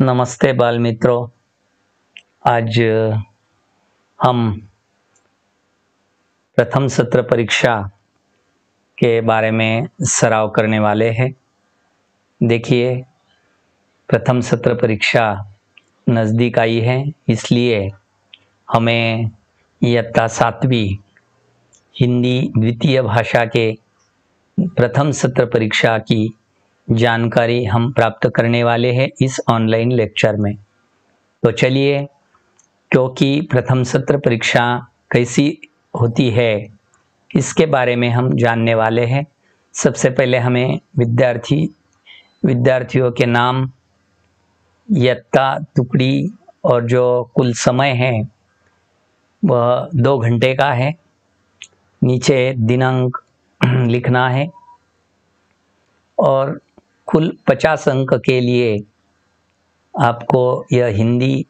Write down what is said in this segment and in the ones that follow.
नमस्ते बाल मित्रों। आज हम प्रथम सत्र परीक्षा के बारे में सराव करने वाले हैं। देखिए, प्रथम सत्र परीक्षा नज़दीक आई है, इसलिए हमें इयत्ता 7वीं हिंदी द्वितीय भाषा के प्रथम सत्र परीक्षा की जानकारी हम प्राप्त करने वाले हैं इस ऑनलाइन लेक्चर में। तो चलिए, क्योंकि प्रथम सत्र परीक्षा कैसी होती है इसके बारे में हम जानने वाले हैं। सबसे पहले हमें विद्यार्थियों के नाम, इयत्ता, टुकड़ी और जो कुल समय है वह 2 घंटे का है। नीचे दिनांक लिखना है और कुल 50 अंक के लिए आपको यह हिंदी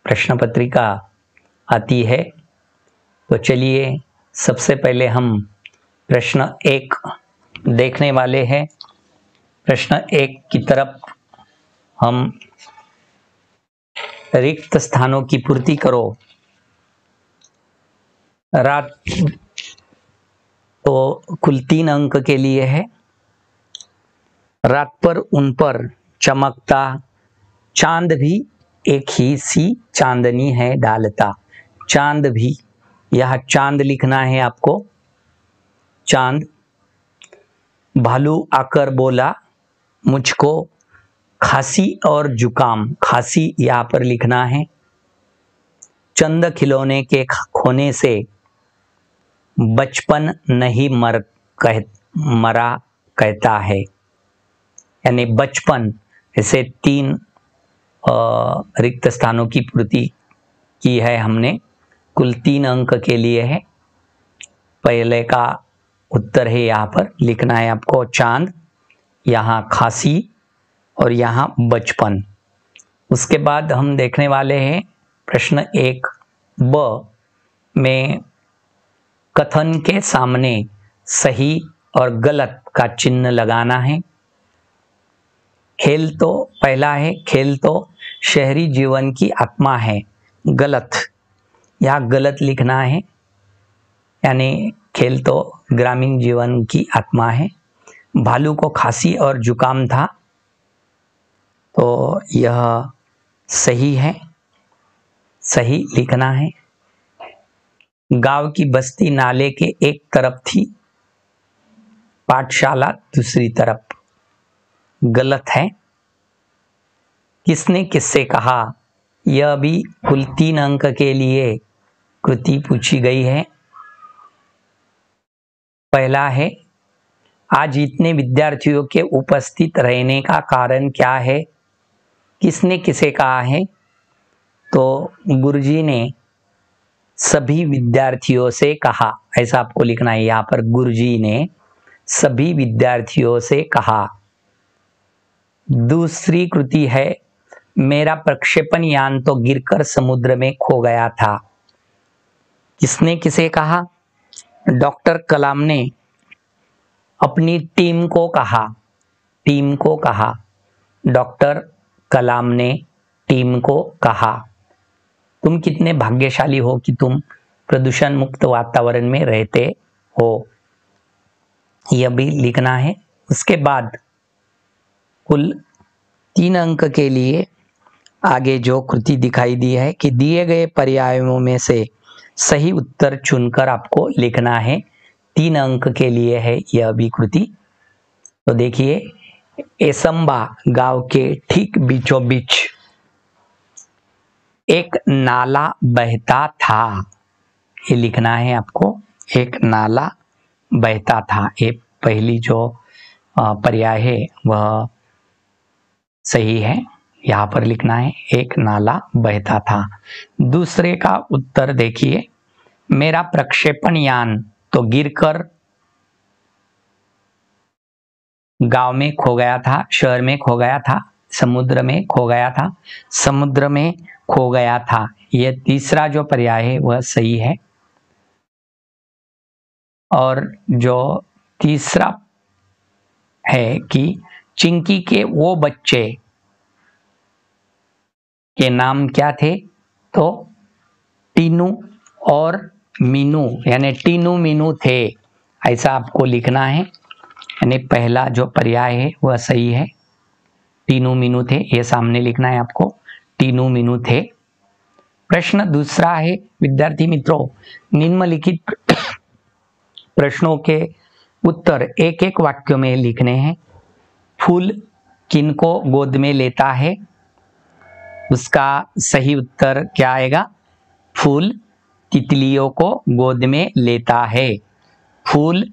प्रश्न पत्रिका आती है। तो चलिए, सबसे पहले हम प्रश्न 1 देखने वाले हैं। प्रश्न 1 की तरफ हम रिक्त स्थानों की पूर्ति करो। रात तो कुल 3 अंक के लिए है। रात पर उन पर चमकता चांद भी एक ही सी चांदनी है डालता। चांद भी, यह चांद लिखना है आपको। चांद। भालू आकर बोला मुझको खांसी और जुकाम। खांसी यहाँ पर लिखना है। चंद खिलौने के खोने से बचपन नहीं मरा कहता है। यानी बचपन, ऐसे 3 रिक्त स्थानों की पूर्ति की है हमने। कुल 3 अंक के लिए है। पहले का उत्तर है, यहाँ पर लिखना है आपको चांद, यहाँ खांसी और यहाँ बचपन। उसके बाद हम देखने वाले हैं प्रश्न 1 ब में कथन के सामने सही और गलत का चिन्ह लगाना है। खेल तो पहला है, खेल तो शहरी जीवन की आत्मा है। गलत, यहाँ गलत लिखना है। यानी खेल तो ग्रामीण जीवन की आत्मा है। भालू को खांसी और जुकाम था, तो यह सही है, सही लिखना है। गांव की बस्ती नाले के एक तरफ थी, पाठशाला दूसरी तरफ। गलत है। किसने किससे कहा, यह भी कुल 3 अंक के लिए कृति पूछी गई है। पहला है, आज इतने विद्यार्थियों के उपस्थित रहने का कारण क्या है। किसने किसे कहा है, तो गुरुजी ने सभी विद्यार्थियों से कहा, ऐसा आपको लिखना है। यहाँ पर गुरुजी ने सभी विद्यार्थियों से कहा। दूसरी कृति है, मेरा प्रक्षेपण यान तो गिरकर समुद्र में खो गया था। किसने किसे कहा, डॉक्टर कलाम ने अपनी टीम को कहा। टीम को कहा, डॉक्टर कलाम ने टीम को कहा। तुम कितने भाग्यशाली हो कि तुम प्रदूषण मुक्त वातावरण में रहते हो, यह भी लिखना है। उसके बाद कुल 3 अंक के लिए आगे जो कृति दिखाई दी है कि दिए गए पर्यायों में से सही उत्तर चुनकर आपको लिखना है। 3 अंक के लिए है यह भी कृति। तो देखिए, एसंबा गांव के ठीक बीचों बीच एक नाला बहता था। ये लिखना है आपको, एक नाला बहता था। ये पहली जो पर्याय है वह सही है, यहाँ पर लिखना है एक नाला बहता था। दूसरे का उत्तर देखिए, मेरा प्रक्षेपण यान तो गिरकर गांव में खो गया था, शहर में खो गया था, समुद्र में खो गया था, समुद्र में खो गया था। यह तीसरा जो पर्याय है वह सही है। और जो तीसरा है कि चिंकी के वो बच्चे के नाम क्या थे? तो टीनू और मीनू, यानी टीनू मीनू थे, ऐसा आपको लिखना है। यानी पहला जो पर्याय है वह सही है, टीनू मीनू थे, ये सामने लिखना है आपको, टीनू मीनू थे। प्रश्न दूसरा है विद्यार्थी मित्रों, निम्नलिखित प्रश्नों के उत्तर एक एक वाक्य में लिखने हैं। फूल किनको गोद में लेता है? उसका सही उत्तर क्या आएगा? फूल तितलियों को गोद में लेता है। फूल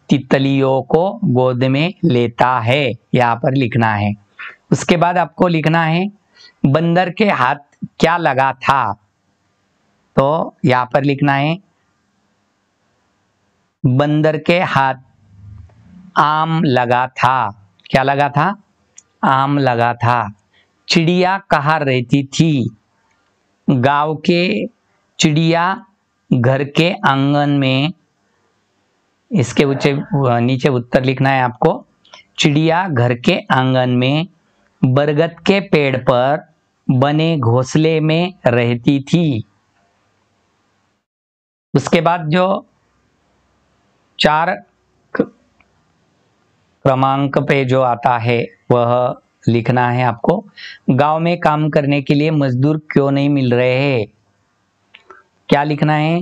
तितलियों को गोद में लेता है, यहाँ पर लिखना है। उसके बाद आपको लिखना है बंदर के हाथ क्या लगा था? तो यहाँ पर लिखना है बंदर के हाथ आम लगा था। क्या लगा था? आम लगा था। चिड़िया कहाँ रहती थी? गांव के चिड़िया घर के आंगन में। इसके नीचे उत्तर लिखना है आपको, चिड़िया घर के आंगन में बरगद के पेड़ पर बने घोंसले में रहती थी। उसके बाद जो 4 क्रमांक पे जो आता है वह लिखना है आपको। गांव में काम करने के लिए मजदूर क्यों नहीं मिल रहे हैं? क्या लिखना है?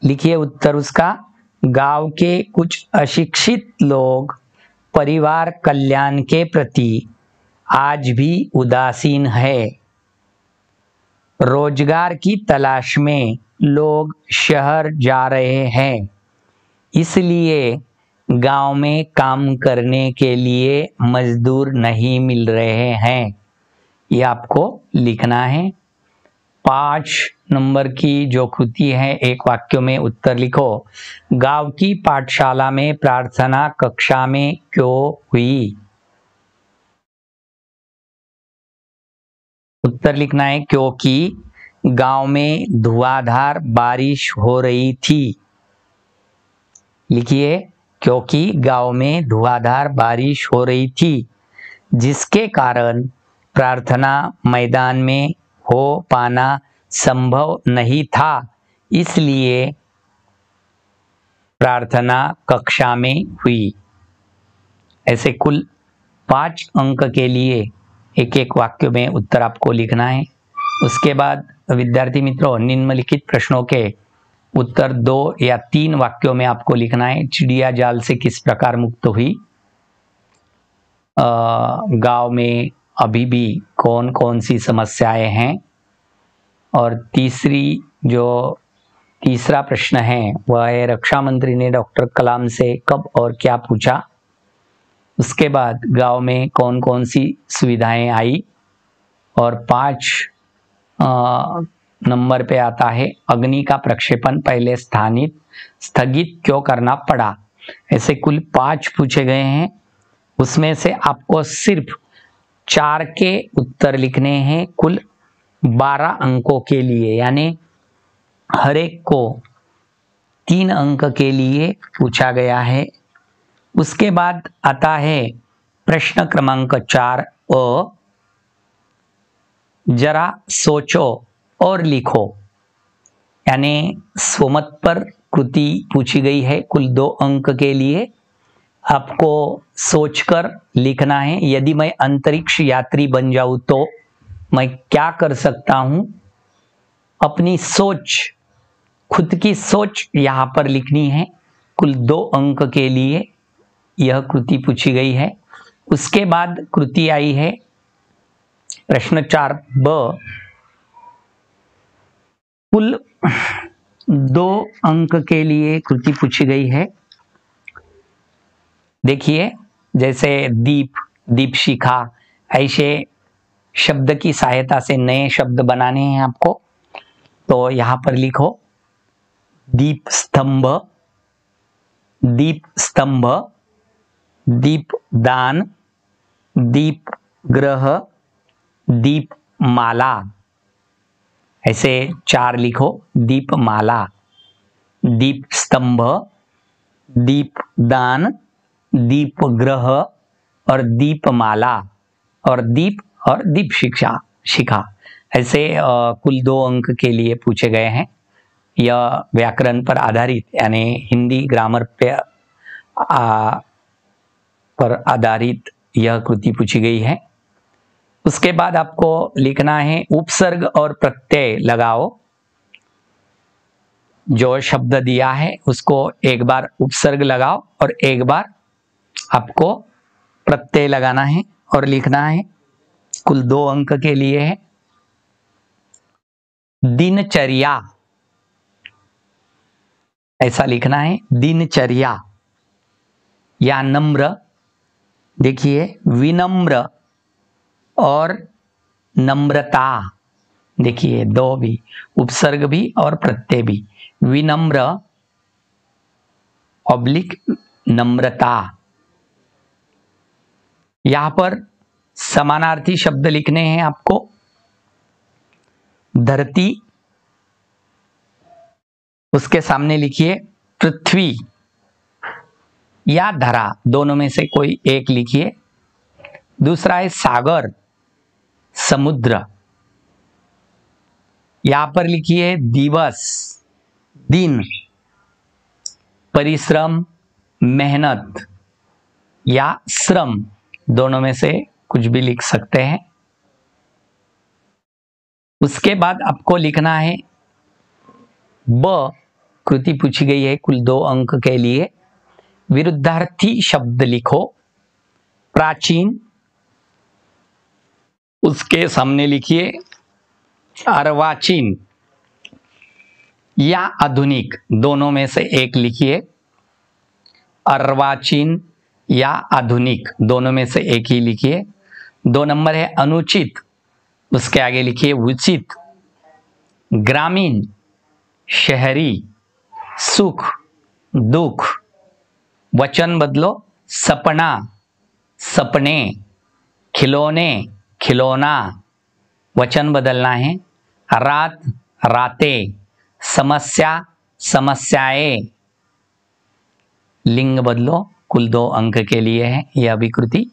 लिखिए उत्तर उसका, गांव के कुछ अशिक्षित लोग परिवार कल्याण के प्रति आज भी उदासीन है। रोजगार की तलाश में लोग शहर जा रहे हैं, इसलिए गांव में काम करने के लिए मजदूर नहीं मिल रहे हैं। ये आपको लिखना है। 5 नंबर की जो कृति है, एक वाक्य में उत्तर लिखो। गांव की पाठशाला में प्रार्थना कक्षा में क्यों हुई? उत्तर लिखना है क्योंकि गांव में धुआंधार बारिश हो रही थी। लिखिए, क्योंकि गांव में धुआंधार बारिश हो रही थी, जिसके कारण प्रार्थना मैदान में हो पाना संभव नहीं था, इसलिए प्रार्थना कक्षा में हुई। ऐसे कुल 5 अंक के लिए एक एक वाक्य में उत्तर आपको लिखना है। उसके बाद विद्यार्थी मित्रों, निम्नलिखित प्रश्नों के उत्तर 2 या 3 वाक्यों में आपको लिखना है। चिड़िया जाल से किस प्रकार मुक्त हुई? गांव में अभी भी कौन कौन सी समस्याएं हैं? और तीसरा प्रश्न है वह है रक्षा मंत्री ने डॉक्टर कलाम से कब और क्या पूछा? उसके बाद गांव में कौन कौन सी सुविधाएं आई? और 5 नंबर पे आता है अग्नि का प्रक्षेपण पहले स्थगित क्यों करना पड़ा? ऐसे कुल 5 पूछे गए हैं, उसमें से आपको सिर्फ 4 के उत्तर लिखने हैं कुल 12 अंकों के लिए, यानी हर एक को 3 अंक के लिए पूछा गया है। उसके बाद आता है प्रश्न क्रमांक 4 अ, जरा सोचो और लिखो, यानी स्वमत पर कृति पूछी गई है कुल 2 अंक के लिए। आपको सोचकर लिखना है, यदि मैं अंतरिक्ष यात्री बन जाऊं तो मैं क्या कर सकता हूं? अपनी सोच, खुद की सोच यहां पर लिखनी है। कुल 2 अंक के लिए यह कृति पूछी गई है। उसके बाद कृति आई है प्रश्न 4 ब, कुल 2 अंक के लिए कृति पूछी गई है। देखिए, जैसे दीप, दीपशिखा, ऐसे शब्द की सहायता से नए शब्द बनाने हैं आपको। तो यहां पर लिखो दीप स्तंभ, दीप स्तंभ, दीपदान, दीप ग्रह, दीपमाला, ऐसे 4 लिखो। दीपमाला, दीप स्तंभ, दीपदान, दीप ग्रह और दीपमाला, और दीप शिखा। ऐसे कुल 2 अंक के लिए पूछे गए हैं। यह व्याकरण पर आधारित यानी हिंदी ग्रामर पर आधारित यह कृति पूछी गई है। उसके बाद आपको लिखना है उपसर्ग और प्रत्यय लगाओ। जो शब्द दिया है उसको एक बार उपसर्ग लगाओ और एक बार आपको प्रत्यय लगाना है और लिखना है। कुल 2 अंक के लिए है। दिनचर्या, ऐसा लिखना है दिनचर्या। या नम्र, देखिए विनम्र और नम्रता, देखिए 2 भी, उपसर्ग भी और प्रत्यय भी। विनम्र ऑब्लिक नम्रता। यहां पर समानार्थी शब्द लिखने हैं आपको। धरती, उसके सामने लिखिए पृथ्वी या धरा, दोनों में से कोई एक लिखिए। दूसरा है सागर, समुद्र। यहां पर लिखिए दिवस, दिन। परिश्रम, मेहनत या श्रम, दोनों में से कुछ भी लिख सकते हैं। उसके बाद आपको लिखना है ब, कृति पूछी गई है कुल 2 अंक के लिए। विरुद्धार्थी शब्द लिखो। प्राचीन, उसके सामने लिखिए अर्वाचीन या आधुनिक, दोनों में से एक लिखिए। अर्वाचीन या आधुनिक, दोनों में से एक ही लिखिए। 2 नंबर है अनुचित, उसके आगे लिखिए उचित। ग्रामीण, शहरी। सुख, दुख। वचन बदलो, सपना, सपने। खिलौने, खिलौना। वचन बदलना है। रात, रातें। समस्या, समस्याएं। लिंग बदलो। कुल 2 अंक के लिए है यह विकृति।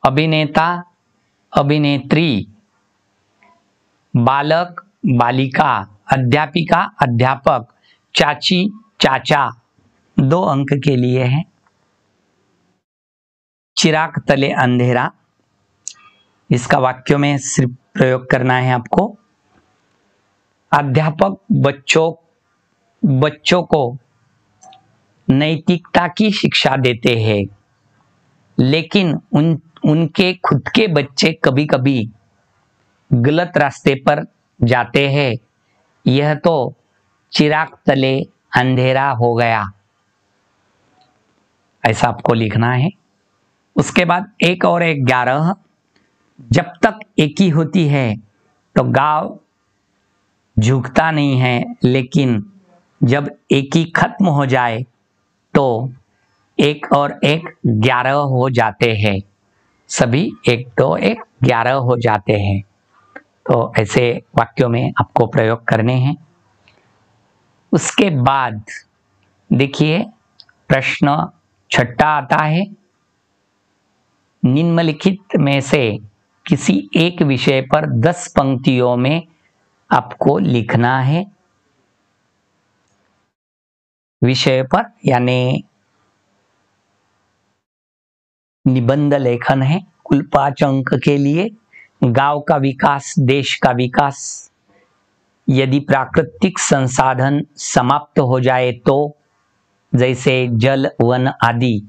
अभिनेता, अभिनेत्री। बालक, बालिका। अध्यापिका, अध्यापक। चाची, चाचा, 2 अंक के लिए है। चिराग तले अंधेरा, इसका वाक्यों में सिर्फ प्रयोग करना है आपको। अध्यापक बच्चों को नैतिकता की शिक्षा देते हैं, लेकिन उनके खुद के बच्चे कभी कभी गलत रास्ते पर जाते हैं। यह तो चिराग तले अंधेरा हो गया, ऐसा आपको लिखना है। उसके बाद 1 और 11, जब तक एकी होती है तो गांव झुकता नहीं है, लेकिन जब एकी खत्म हो जाए तो 1 और 1 11 हो जाते हैं। सभी 1 2 1 11 हो जाते हैं। तो ऐसे वाक्यों में आपको प्रयोग करने हैं। उसके बाद देखिए प्रश्न 6 आता है। निम्नलिखित में से किसी एक विषय पर 10 पंक्तियों में आपको लिखना है। विषय पर यानी निबंध लेखन है। कुल 5 अंक के लिए। गांव का विकास, देश का विकास। यदि प्राकृतिक संसाधन समाप्त हो जाए तो, जैसे जल, वन आदि,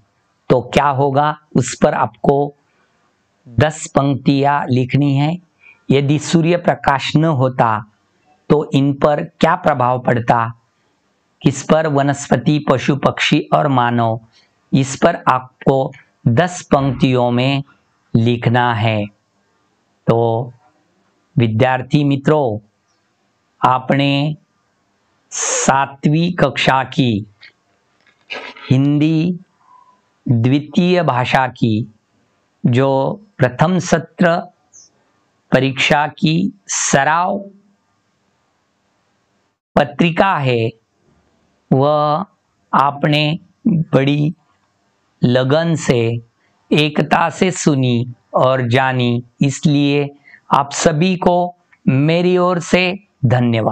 तो क्या होगा, उस पर आपको 10 पंक्तियां लिखनी है। यदि सूर्य प्रकाश न होता तो इन पर क्या प्रभाव पड़ता, किस पर, वनस्पति, पशु पक्षी और मानव, इस पर आपको 10 पंक्तियों में लिखना है। तो विद्यार्थी मित्रों, आपने 7वीं कक्षा की हिंदी द्वितीय भाषा की जो प्रथम सत्र परीक्षा की सराव पत्रिका है, वह आपने बड़ी लगन से, एकता से सुनी और जानी। इसलिए आप सभी को मेरी ओर से धन्यवाद।